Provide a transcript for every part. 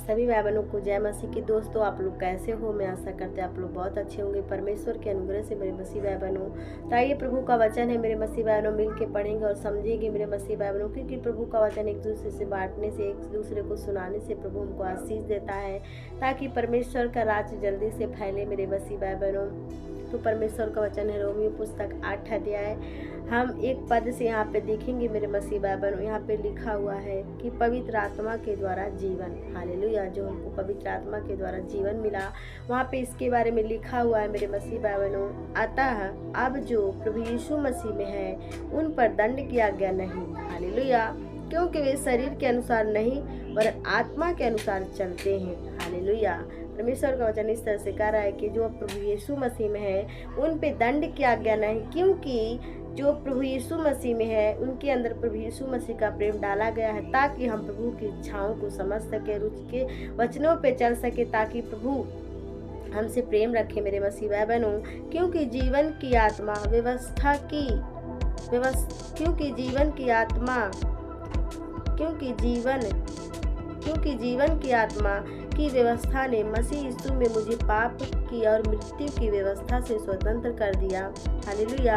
सभी भाई बहनों को जय मसीह की। दोस्तों आप लोग कैसे हो? मैं आशा करते हैं आप लोग बहुत अच्छे होंगे परमेश्वर के अनुग्रह से मेरे मसीह भाई बहनों। तो आइए प्रभु का वचन है मेरे मसीह भाई बहनों, मिल के पढ़ेंगे और समझेंगे मेरे मसीह भाई बहनों, क्योंकि प्रभु का वचन एक दूसरे से बांटने से, एक दूसरे को सुनाने से प्रभु हमको आशीष देता है, ताकि परमेश्वर का राज्य जल्दी से फैले मेरे मसीह भाई बहनों। तो परमेश्वर का वचन है रोमियो पुस्तक 8 अध्याय। हम एक पद से यहाँ पे देखेंगे मेरे मसीह भाई बहनों। यहाँ पे लिखा हुआ है कि पवित्र आत्मा के द्वारा जीवन, हालेलुया, जो हमको पवित्र आत्मा के द्वारा जीवन मिला, वहाँ पे इसके बारे में लिखा हुआ है मेरे मसीह भाई बहनों। अतः अब जो प्रभु यीशु मसीह में है उन पर दंड की आज्ञा नहीं, हालेलुया, क्योंकि वे शरीर के अनुसार नहीं पर आत्मा के अनुसार चलते हैं, हालेलुया। परमेश्वर का वचन इस तरह से कह रहा है कि जो प्रभु यीशु मसीह में है उन पे दंड की आज्ञा नहीं, क्योंकि जो प्रभु यीशु मसीह में है उनके अंदर प्रभु यीशु मसीह का प्रेम डाला गया है, ताकि हम प्रभु की इच्छाओं को समझ सके, रुचि के वचनों पे चल सके, ताकि प्रभु हमसे प्रेम रखे मेरे मसीह भाई बहनों। क्योंकि जीवन की आत्मा की व्यवस्था ने मसीह यीशु में मुझे पाप की और मृत्यु की व्यवस्था से स्वतंत्र कर दिया, हालेलुया।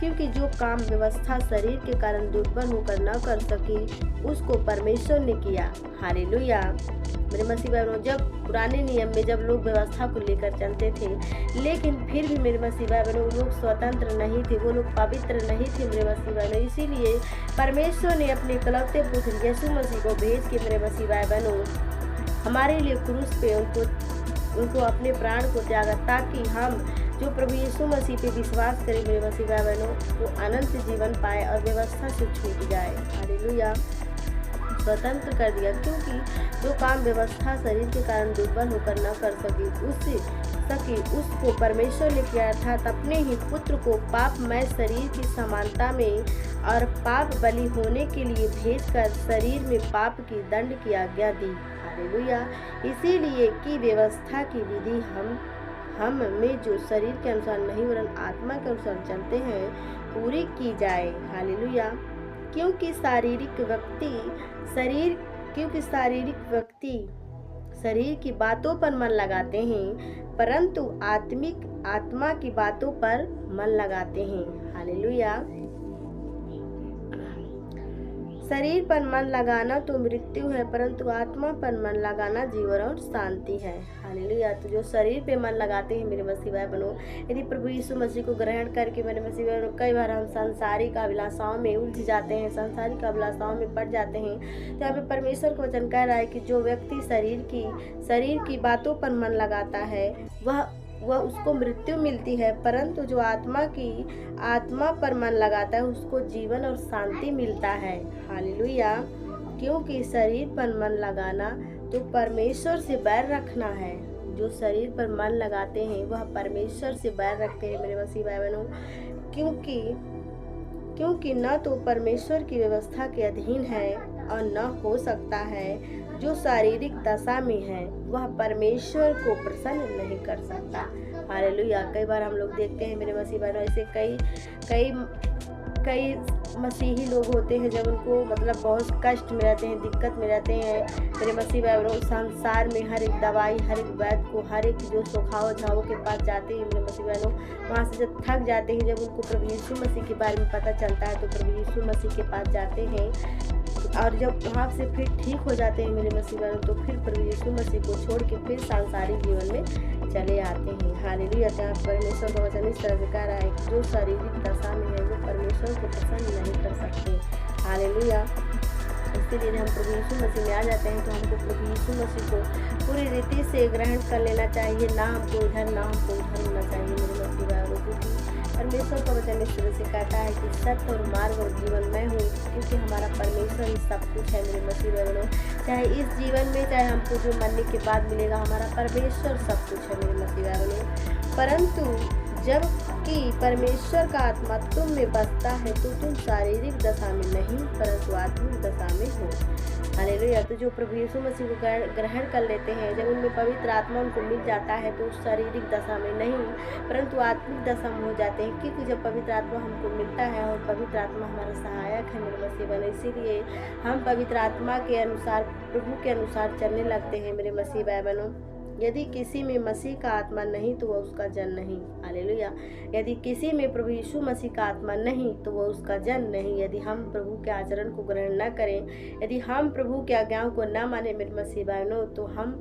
क्योंकि जो काम व्यवस्था शरीर के कारण दुर्बल होकर न कर सकी उसको परमेश्वर ने किया, हालेलुया। मेरे मसीह भाई, जब पुराने नियम में जब लोग व्यवस्था को लेकर चलते थे, लेकिन फिर भी मेरे मसीह भाई बहनों लोग स्वतंत्र नहीं थे, वो लोग पवित्र नहीं थे मेरे मसीह भाई बहनों। इसीलिए परमेश्वर ने अपने इकलौते पुत्र यीशु मसीह को भेज के मेरे मसीह भाई बहनों हमारे लिए क्रूस पे उनको अपने प्राण को त्यागा, ताकि हम जो प्रभु यीशु मसीह पे विश्वास करें मेरे मसीह भाई बहनों, वो अनंत जीवन पाए और व्यवस्था से छूट जाए, हालेलुया, स्वतंत्र कर दिया। क्योंकि जो काम व्यवस्था शरीर के कारण दुर्बल होकर न कर सकी उसको परमेश्वर ने किया, अर्थात अपने ही पुत्र को पापमय शरीर की समानता में और पाप बलि होने के लिए भेजकर शरीर में पाप की दंड की आज्ञा दी, हालेलुया। इसीलिए कि व्यवस्था की विधि हम में जो शरीर के अनुसार नहीं वरन आत्मा के अनुसार चलते हैं पूरी की जाए, हालेलुया। क्योंकि शारीरिक व्यक्ति शरीर की बातों पर मन लगाते हैं, परंतु आत्मा की बातों पर मन लगाते हैं, हालेलुया। शरीर पर मन लगाना तो मृत्यु है, परंतु आत्मा पर मन लगाना जीवन और शांति है, हालेलुया। तो जो शरीर पे मन लगाते हैं मेरे मसीह भाई बहनों, यदि प्रभु यीशु मसीह को ग्रहण करके मेरे मसीह भाई बहनों, कई बार हम सांसारिक अभिलाषाओं में उलझ जाते हैं, सांसारिक अभिलाषाओं में पड़ जाते हैं। तो यहाँ पे परमेश्वर का वचन कह रहा है कि जो व्यक्ति शरीर की बातों पर मन लगाता है वह उसको मृत्यु मिलती है, परंतु जो आत्मा पर मन लगाता है उसको जीवन और शांति मिलता है, हालेलुया। क्योंकि शरीर पर मन लगाना तो परमेश्वर से बैर रखना है। जो शरीर पर मन लगाते हैं वह परमेश्वर से बैर रखते हैं मेरे मसीह भाई बहनों। क्योंकि न तो परमेश्वर की व्यवस्था के अधीन है और न हो सकता है। जो शारीरिक दशा में है वह परमेश्वर को प्रसन्न नहीं कर सकता, हालेलुया। कई बार हम लोग देखते हैं मेरे मसीह भाइयों, ऐसे कई मसीही लोग होते हैं जब उनको बहुत कष्ट में रहते हैं, दिक्कत में रहते हैं मेरे मसीह भाइयों। संसार में हर एक दवाई, हर एक वैद्य को, हर एक जो सुखाव झावों के पास जाते हैं मेरे मसीह भाइयों, वहाँ से जब थक जाते हैं, जब उनको प्रभु यीशु मसीह के बारे में पता चलता है तो प्रभु यीशु मसीह के पास जाते हैं, और जब वहाँ से फिर ठीक हो जाते हैं मेरे मसीह भाइयों, तो फिर प्रभु यीशु मसीह को छोड़ के फिर सांसारिक जीवन में चले आते हैं, हालेलुया। यहाँ परमेश्वर का वचन इस तरह से कह रहा है कि जो शारीरिक दशा में है वो परमेश्वर को पसंद नहीं कर सकते, हालेलुया। इसीलिए हम प्रभु यीशु मसीह में आ जाते हैं तो हमको प्रभु यीशु मसीह को पूरी रीति से ग्रहण कर लेना चाहिए, ना हमको इधर ना हमको उधर होना चाहिए मेरे मसीह भाइयों, क्योंकि परमेश्वर का वचन इस तरह से कहता है कि सत्य और मार्ग और जीवन मैं हूँ। क्योंकि हमारा परमेश्वर ही सब कुछ है मेरे मसीह भाइयों, चाहे इस जीवन में चाहे हमको जो मरने के बाद मिलेगा, हमारा परमेश्वर सब कुछ है मेरे मसीह भाइयों। परंतु जबकि परमेश्वर का आत्मा तुम में बसता है तो तुम शारीरिक दशा में नहीं परंतु आत्मिक दशा में हो। हालेलुया। तो जो प्रभु यीशु मसीह को ग्रहण कर लेते हैं, जब उनमें पवित्र आत्मा उनको मिल जाता है तो उस शारीरिक दशा में नहीं परंतु आत्मिक दशा में हो जाते हैं, क्योंकि जब पवित्र आत्मा हमको मिलता है और पवित्र आत्मा हमारा सहायक है मेरे मसीह बने, इसीलिए हम पवित्र आत्मा के अनुसार प्रभु के अनुसार चलने लगते हैं मेरे मसीह बहनों। यदि किसी में मसीह का आत्मा नहीं तो वह उसका जन नहीं। हालेलुया। यदि किसी में प्रभु यीशु मसीह का आत्मा नहीं तो वह उसका जन नहीं। यदि हम प्रभु के आचरण को ग्रहण न करें, यदि हम प्रभु के आज्ञाओं को न माने मेरे मसीह बहनों, तो हम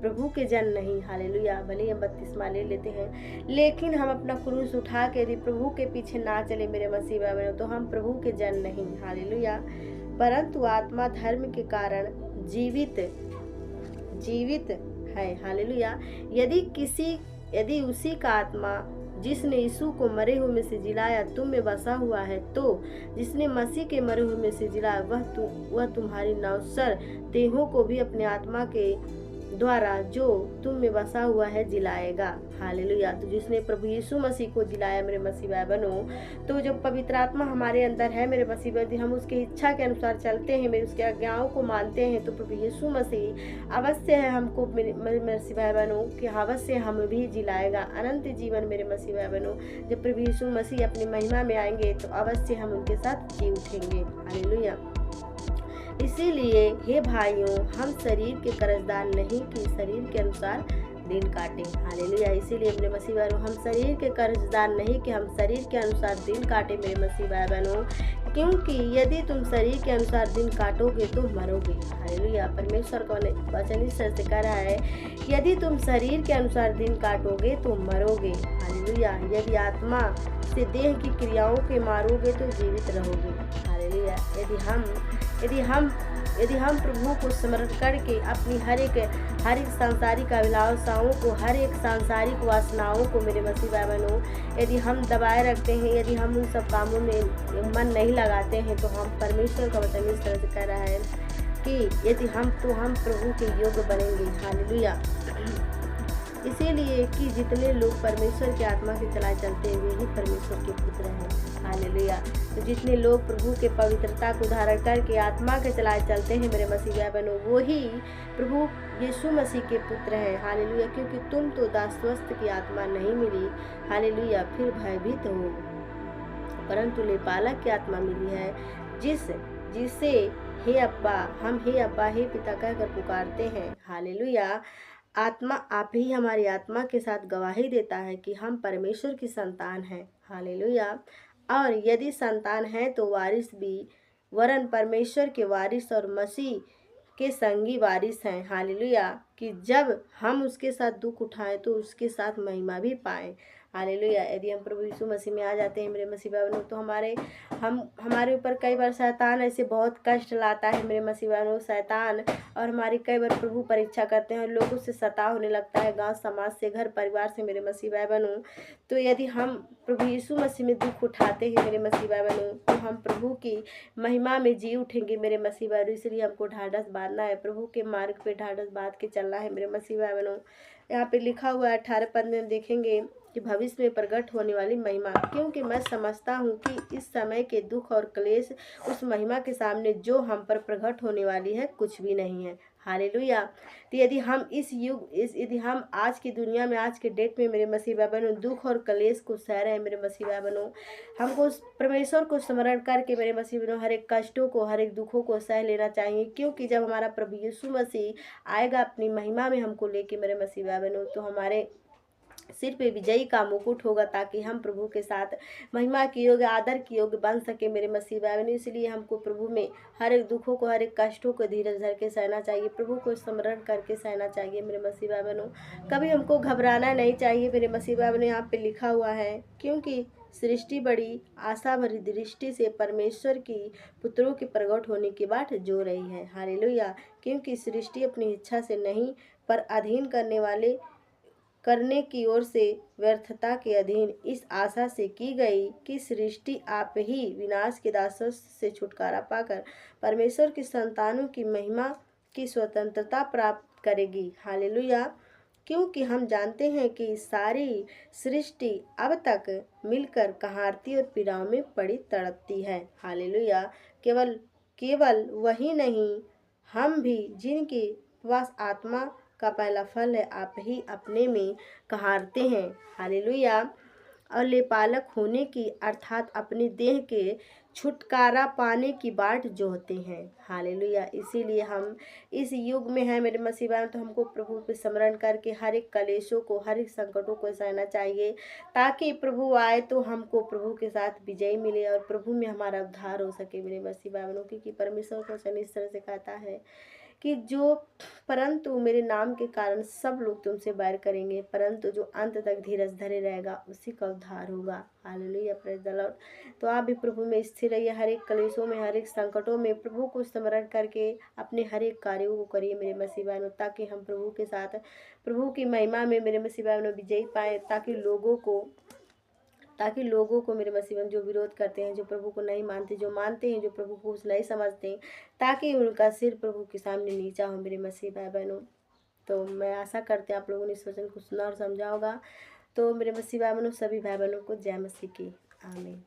प्रभु के जन नहीं। हालेलुया। भले हम बपतिस्मा ले लेते हैं, लेकिन हम अपना क्रूस उठा के यदि प्रभु के पीछे ना चले मेरे मसीह बहनों, तो हम प्रभु के जन नहीं। हालेलुया। परंतु आत्मा धर्म के कारण जीवित है। हालेलुया। यदि उसी का आत्मा जिसने यीशु को मरे हुए में से जिलाया तुम में बसा हुआ है, तो जिसने मसीह के मरे हुए में से जिलाया वह तुम्हारी नवसर देहों को भी अपने आत्मा के द्वारा जो तुम में बसा हुआ है जिलाएगा। हालेलुया। तो जिसने प्रभु यीशु मसीह को जिलाया मेरे मसीह भाई बहनों, तो जब पवित्र आत्मा हमारे अंदर है मेरे मसीह भाई, हम उसके इच्छा के अनुसार चलते हैं, मेरे उसके आज्ञाओं को मानते हैं, तो प्रभु यीशु मसीह अवश्य है हमको मेरे मसीह भाई बहनों कि अवश्य हम भी जिलाएगा अनंत जीवन मेरे मसीह भाई बहनों। जब प्रभु यीशु मसीह अपनी महिमा में आएंगे तो अवश्य हम उनके साथ जी उठेंगे। हालेलुया। इसीलिए हे भाइयों, हम शरीर के कर्जदार नहीं कि शरीर के अनुसार दिन काटें। हालेलुया। इसीलिए मेरे मसीह भाइयों, हम शरीर के कर्जदार नहीं कि हम शरीर के अनुसार दिन काटें मेरे मसीह भाई बहनों, क्योंकि यदि तुम शरीर के अनुसार दिन काटोगे तो मरोगे। हालेलुया। परमेश्वर का वचन इस तरह से कह रहा है, यदि तुम शरीर के अनुसार दिन काटोगे तो मरोगे। हालेलुया। यदि आत्मा से देह की क्रियाओं के मारोगे तो जीवित रहोगे। हालेलुया। यदि हम प्रभु को स्मरण करके अपनी हर एक सांसारिक अभिलाषाओं को, हर एक सांसारिक वासनाओं को मेरे मसीह भाई बहनों, यदि हम दबाए रखते हैं, यदि हम उन सब कामों में मन नहीं लगाते हैं, तो हम परमेश्वर का वचन इस तरह से कह रहा है कि यदि हम प्रभु के योग्य बनेंगे। हालेलुया। इसीलिए कि जितने लोग परमेश्वर की आत्मा से चलाए चलते हैं वे ही परमेश्वर के पुत्र हैं। हालेलुया। तो जितने लोग प्रभु के पवित्रता को धारण करके आत्मा के चलाए चलते हैं मेरे मसीह भाई बहनों, वो ही प्रभु यीशु मसीह के पुत्र हैं। हालेलुया। क्योंकि तुम तो दासत्व की आत्मा नहीं मिली, हालेलुया, फिर भयभीत हो, परंतु लेपालक की आत्मा मिली है, जिसे हे अब्बा, हम हे अब्बा हे पिता कहकर पुकारते हैं। हालेलुया। आत्मा आप ही हमारी आत्मा के साथ गवाही देता है कि हम परमेश्वर की संतान हैं। हालेलुया। और यदि संतान है तो वारिस भी, वरन परमेश्वर के वारिस और मसीह के संगी वारिस हैं। हालेलुया। कि जब हम उसके साथ दुख उठाएं तो उसके साथ महिमा भी पाएं। हालेलुया। यदि हम प्रभु यीशु मसीह में आ जाते हैं मेरे मसीह भाइयों, तो हमारे ऊपर कई बार शैतान ऐसे बहुत कष्ट लाता है मेरे मसीह भाइयों, शैतान, और हमारी कई बार प्रभु परीक्षा करते हैं, लोगों से सताव होने लगता है, गांव समाज से, घर परिवार से मेरे मसीह भाई बहनों। तो यदि हम प्रभु यीशु मसीह में दुख उठाते हैं मेरे मसीह भाई बहनों, तो हम प्रभु की महिमा में जी उठेंगे मेरे मसीह भाई। इसलिए हमको ढाढ़स बांधना है, प्रभु के मार्ग पे ढाढ़स बांध के चलना है मेरे मसीह भाई बहनों। यहाँ पे लिखा हुआ है 18 पद में देखेंगे कि भविष्य में प्रकट होने वाली महिमा, क्योंकि मैं समझता हूँ कि इस समय के दुख और क्लेश उस महिमा के सामने जो हम पर प्रकट होने वाली है कुछ भी नहीं है। हालेलुया। तो यदि हम आज की दुनिया में, आज के डेट में मेरे मसीह भाई बहनों दुख और क्लेश को सह रहे हैं मेरे मसीह भाई बहनों, हमको परमेश्वर को स्मरण करके मेरे मसीह बहनों हर एक कष्टों को, हर एक दुखों को सह लेना चाहिए, क्योंकि जब हमारा प्रभु यीशु मसीह आएगा अपनी महिमा में हमको लेके मेरे मसीह भाई बहनों, तो हमारे सिर पे विजयी का मुकुट होगा, ताकि हम प्रभु के साथ महिमा की योग्य, आदर की योग्य बन सके मेरे मसीह भाई बहनों। इसलिए हमको प्रभु में हर एक दुखों को, हर एक कष्टों को धीरज धर के सहना चाहिए, प्रभु को स्मरण करके सहना चाहिए मेरे मसीह भाई बहनों। कभी हमको घबराना नहीं चाहिए मेरे मसीह भाई बहनों। यहाँ पे लिखा हुआ है, क्योंकि सृष्टि बड़ी आशा भरी दृष्टि से परमेश्वर की पुत्रों के प्रकट होने की बाट जो रही है। हालेलुया। क्योंकि सृष्टि अपनी इच्छा से नहीं पर अधीन करने की ओर से व्यर्थता के अधीन इस आशा से की गई कि सृष्टि आप ही विनाश के दासों से छुटकारा पाकर परमेश्वर की संतानों की महिमा की स्वतंत्रता प्राप्त करेगी। हालेलुया। क्योंकि हम जानते हैं कि सारी सृष्टि अब तक मिलकर कहारती और पीड़ाओं में पड़ी तड़पती है। हालेलुया। केवल केवल वही नहीं, हम भी जिनके पास आत्मा का पहला फल है आप ही अपने में कहारते हैं। हालेलुया। और लेपालक होने की अर्थात अपनी देह के छुटकारा पाने की बाट जोहते हैं। हालेलुया। इसीलिए हम इस युग में हैं मेरे मसीह भाई, तो हमको प्रभु पे स्मरण करके हर एक क्लेशों को, हर एक संकटों को सहना चाहिए, ताकि प्रभु आए तो हमको प्रभु के साथ विजय मिले और प्रभु में हमारा उद्धार हो सके मेरे मसीह भाई बहनों। क्योंकि परमेश्वर को वचन इस तरह से कहता है कि जो परंतु मेरे नाम के कारण सब लोग तुमसे बैर करेंगे, परंतु जो अंत तक धीरज धरे रहेगा उसी का उद्धार होगा। Hallelujah, praise the Lord. तो आप भी प्रभु में स्थिर रहिए, हर एक क्लेशों में, हर एक संकटों में प्रभु को स्मरण करके अपने हर एक कार्यों को करिए मेरे मसीह बहनों, ताकि हम प्रभु के साथ, प्रभु की महिमा में मेरे मसीह बहनों विजयी पाए, ताकि लोगों को मेरे मसीह बहन जो विरोध करते हैं, जो प्रभु को नहीं मानते, जो मानते हैं, जो प्रभु को नहीं समझते हैं, ताकि उनका सिर प्रभु के सामने नीचा हो मेरे मसीह भाई बहनों। तो मैं आशा करते हैं आप लोगों ने इस वचन को सुना और समझा होगा। तो मेरे मसीह भाई बहनों, सभी भाई बहनों को जय मसीह की आमीन।